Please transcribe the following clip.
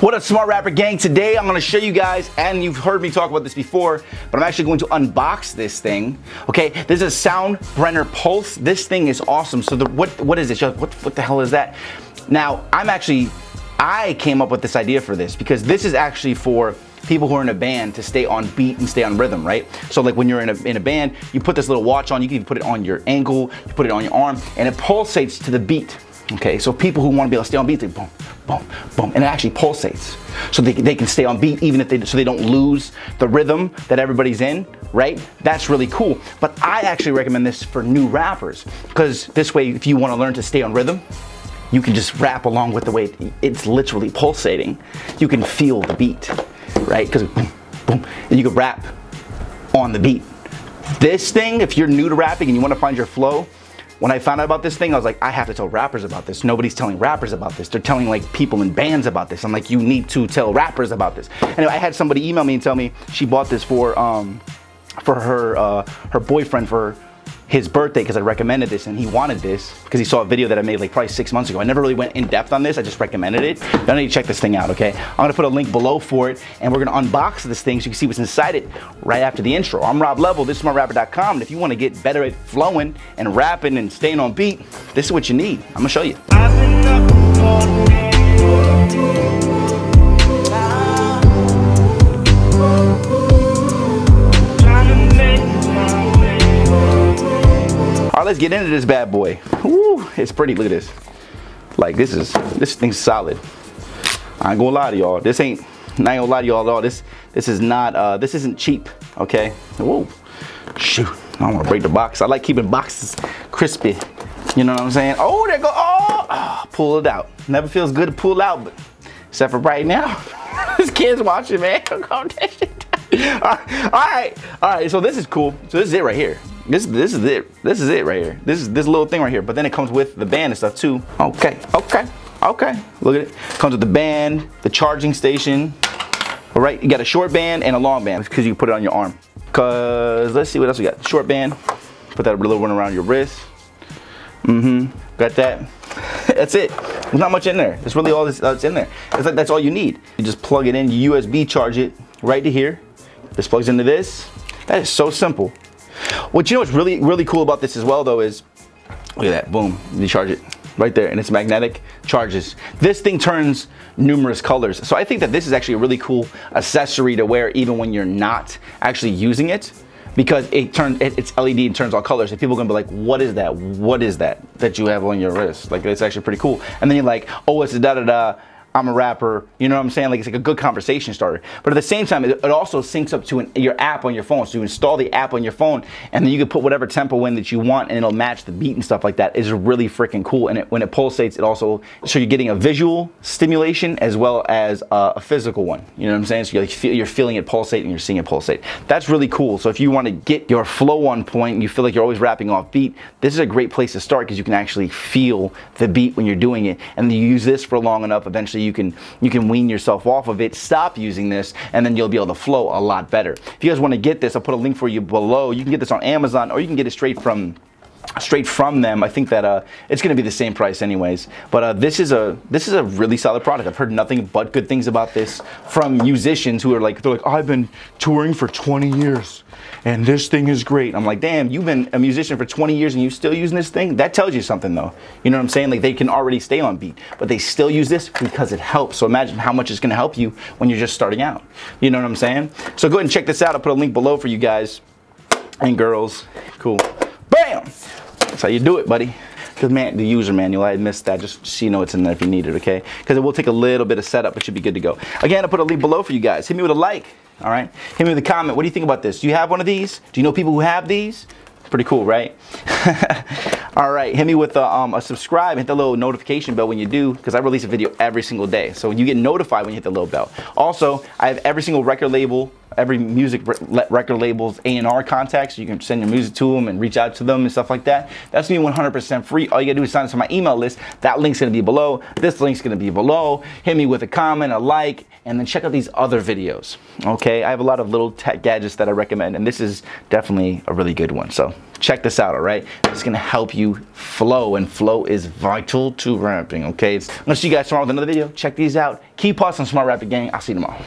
What up, Smart Rapper Gang? Today I'm going to show you guys, and you've heard me talk about this before, but I'm actually going to unbox this thing. Okay, this is a SoundBrenner Pulse. This thing is awesome. So what is this? What the hell is that? Now, I came up with this idea for this because this is actually for people who are in a band to stay on beat and stay on rhythm, right? So like when you're in a band, you put this little watch on, you can even put it on your ankle, you put it on your arm, and it pulsates to the beat. Okay, so people who want to be able to stay on beat, they boom, boom, boom, and it actually pulsates. So they can stay on beat even if they don't lose the rhythm that everybody's in, right? That's really cool. But I actually recommend this for new rappers because this way, if you want to learn to stay on rhythm, you can just rap along with the way it's literally pulsating. You can feel the beat, right? Because boom, boom, and you can rap on the beat. This thing, if you're new to rapping and you want to find your flow, when I found out about this thing, I was like, I have to tell rappers about this. Nobody's telling rappers about this. They're telling like people in bands about this. I'm like, you need to tell rappers about this. Anyway, I had somebody email me and tell me she bought this for her boyfriend for his birthday because I recommended this and he wanted this because he saw a video that I made like probably 6 months ago. I never really went in depth on this. I just recommended it. Then I need to check this thing out, okay? I'm gonna put a link below for it and we're gonna unbox this thing so you can see what's inside it right after the intro. I'm Rob Level, this is smartrapper.com, and if you wanna get better at flowing and rapping and staying on beat, this is what you need. I'm gonna show you. All right, let's get into this bad boy. Woo, it's pretty. Look at this. Like this thing's solid. I ain't gonna lie to y'all. I ain't gonna lie to y'all at all. This is not. This isn't cheap. Okay. Whoa. Shoot. I don't want to break the box. I like keeping boxes crispy. You know what I'm saying? Oh, there go. Oh, pull it out. Never feels good to pull out, but except for right now. This kid's watching, man. All right. So this is cool. So this is it right here. This is it. This is it right here. This little thing right here. But then it comes with the band and stuff too. Okay. Look at it. Comes with the band, the charging station. All right. You got a short band and a long band because you can put it on your arm. Cause let's see what else we got. Short band. Put that little one around your wrist. Got that. That's it. There's not much in there. It's really all that's in there. It's like that's all you need. You just plug it in. You USB charge it right to here. This plugs into this. That is so simple. What you know what's really cool about this as well though is, look at that, boom, you charge it right there and it's magnetic, charges. This thing turns numerous colors. So I think that this is actually a really cool accessory to wear even when you're not actually using it because it's LED and turns all colors. And people are gonna be like, what is that? What is that you have on your wrist? Like it's actually pretty cool. And then you're like, oh, it's a da-da-da. I'm a rapper, you know what I'm saying? Like it's like a good conversation starter. But at the same time, it also syncs up to your app on your phone. So you install the app on your phone and then you can put whatever tempo in that you want and it'll match the beat and stuff like that. It's really freaking cool. And when it pulsates, it also, so you're getting a visual stimulation as well as a physical one. You know what I'm saying? So you're feeling it pulsate and you're seeing it pulsate. That's really cool. So if you want to get your flow on point and you feel like you're always rapping off beat, this is a great place to start because you can actually feel the beat when you're doing it. And you use this for long enough, eventually you can wean yourself off of it, stop using this, and then you'll be able to flow a lot better. If you guys want to get this, I'll put a link for you below. You can get this on Amazon or you can get it straight from them. I think that it's going to be the same price anyways. But this is a really solid product. I've heard nothing but good things about this from musicians who are like, they're like, I've been touring for 20 years and this thing is great. I'm like, damn, you've been a musician for 20 years and you still using this thing? That tells you something though. You know what I'm saying? Like they can already stay on beat, but they still use this because it helps. So imagine how much it's going to help you when you're just starting out. You know what I'm saying? So go ahead and check this out. I'll put a link below for you guys and girls. Cool. Bam! That's how you do it, buddy. Because man, the user manual, I missed that, just so you know it's in there if you need it, okay? Because it will take a little bit of setup, but should be good to go. Again, I'll put a link below for you guys. Hit me with a like, all right? Hit me with a comment. What do you think about this? Do you have one of these? Do you know people who have these? Pretty cool, right? All right, hit me with a subscribe, hit the little notification bell when you do, because I release a video every single day. So you get notified when you hit the little bell. Also, I have every single record label every music record label's A&R contacts. You can send your music to them and reach out to them and stuff like that. That's me 100% free. All you gotta do is sign up to my email list. That link's gonna be below. This link's gonna be below. Hit me with a comment, a like, and then check out these other videos. Okay, I have a lot of little tech gadgets that I recommend, and this is definitely a really good one. So check this out, all right? It's gonna help you flow, and flow is vital to rapping, okay? I'm gonna see you guys tomorrow with another video. Check these out. Keep awesome, smart rapping gang. I'll see you tomorrow.